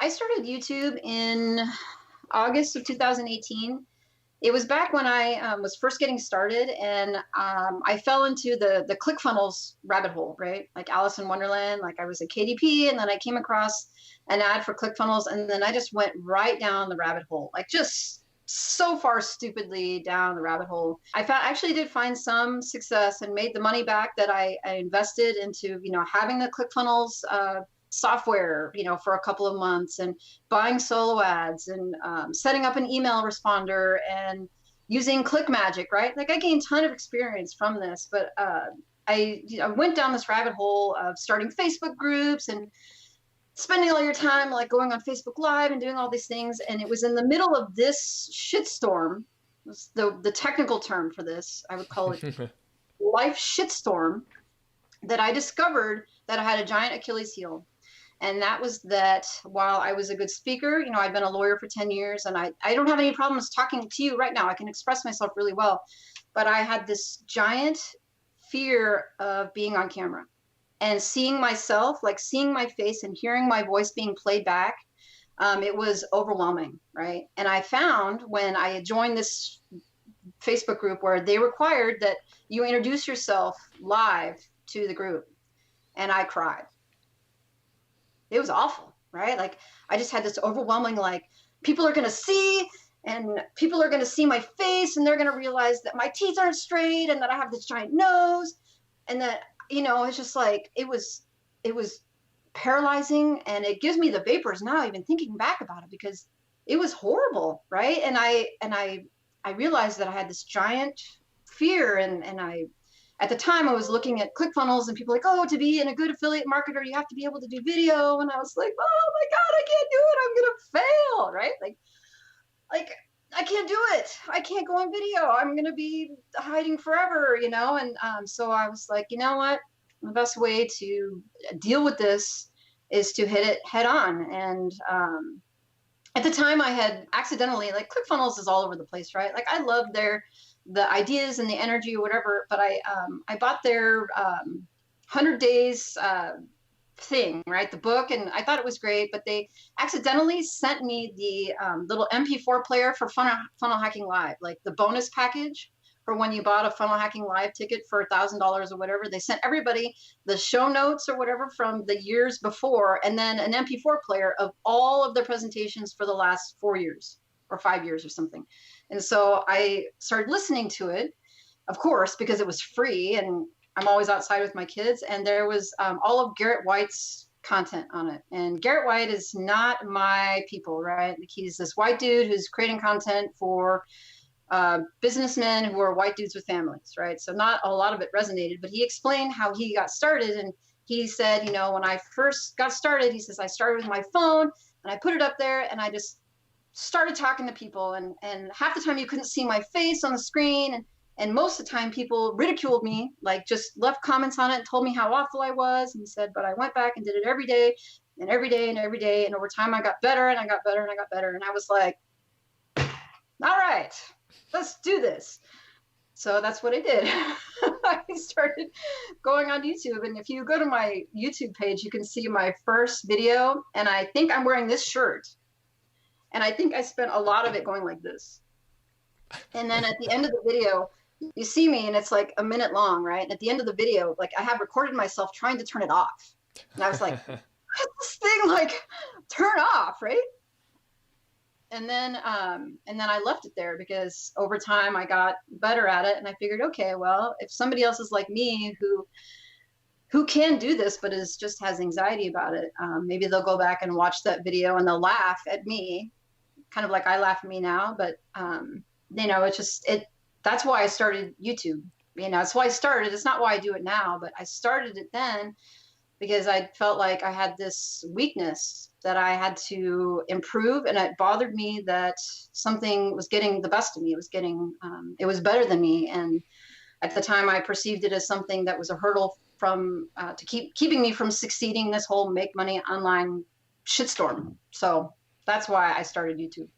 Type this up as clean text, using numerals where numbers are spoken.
I started YouTube in August of 2018. It was back when I was first getting started, and I fell into the ClickFunnels rabbit hole, right? Like Alice in Wonderland. Like I was a KDP, and then I came across an ad for ClickFunnels, and then I just went right down the rabbit hole, like just so far stupidly down the rabbit hole. Actually did find some success and made the money back that I invested into, having the ClickFunnels software, for a couple of months, and buying solo ads, and setting up an email responder, and using Click Magic, right? Like I gained a ton of experience from this, but I went down this rabbit hole of starting Facebook groups and spending all your time like going on Facebook Live and doing all these things. And it was in the middle of this shitstorm, the technical term for this, I would call it life shitstorm, that I discovered that I had a giant Achilles heel. And that was that while I was a good speaker, I'd been a lawyer for 10 years, and I don't have any problems talking to you right now. I can express myself really well. But I had this giant fear of being on camera and seeing myself, like seeing my face and hearing my voice being played back. It was overwhelming, right? And I found when I had joined this Facebook group where they required that you introduce yourself live to the group, and I cried. It was awful, right? Like I just had this overwhelming, like people are going to see, and people are going to see my face, and they're going to realize that my teeth aren't straight and that I have this giant nose, and that, it's just like, it was paralyzing, and it gives me the vapors now, even thinking back about it, because it was horrible. Right. And I realized that I had this giant fear, and at the time I was looking at ClickFunnels, and people like, oh, to be in a good affiliate marketer, you have to be able to do video. And I was like, oh my God, I can't do it. I'm going to fail. Right. Like I can't do it. I can't go on video. I'm going to be hiding forever, And so I was like, you know what? The best way to deal with this is to hit it head on. And at the time I had accidentally, like ClickFunnels is all over the place, right? Like I love the ideas and the energy or whatever, but I bought their 100 days thing, right? The book, and I thought it was great, but they accidentally sent me the little MP4 player for Funnel Hacking Live, like the bonus package for when you bought a Funnel Hacking Live ticket for $1,000 or whatever. They sent everybody the show notes or whatever from the years before, and then an MP4 player of all of their presentations for the last 4 years or 5 years or something. And so I started listening to it, of course, because it was free, and I'm always outside with my kids. And there was all of Garrett White's content on it. And Garrett White is not my people, right? Like he's this white dude who's creating content for businessmen who are white dudes with families, right? So not a lot of it resonated, but he explained how he got started. And he said, when I first got started, he says, I started with my phone and I put it up there, and I just started talking to people, and half the time you couldn't see my face on the screen, and most of the time people ridiculed me, like just left comments on it and told me how awful I was, and said, but I went back and did it every day and every day and every day, and over time I got better and I got better and I got better, and I was like, all right, let's do this. So that's what I did. I started going on YouTube, and if you go to my YouTube page, you can see my first video, and I think I'm wearing this shirt. And I think I spent a lot of it going like this. And then at the end of the video, you see me, and it's like a minute long, right? And at the end of the video, like I have recorded myself trying to turn it off. And I was like, this thing, like, turn off, right? And then I left it there, because over time I got better at it, and I figured, okay, well, if somebody else is like me who can do this, but just has anxiety about it, maybe they'll go back and watch that video and they'll laugh at me, kind of like I laugh at me now. But that's why I started YouTube. That's why I started. It's not why I do it now, but I started it then because I felt like I had this weakness that I had to improve, and it bothered me that something was getting the best of me. It was better than me, and at the time I perceived it as something that was a hurdle to keeping me from succeeding this whole make money online shitstorm. So that's why I started YouTube.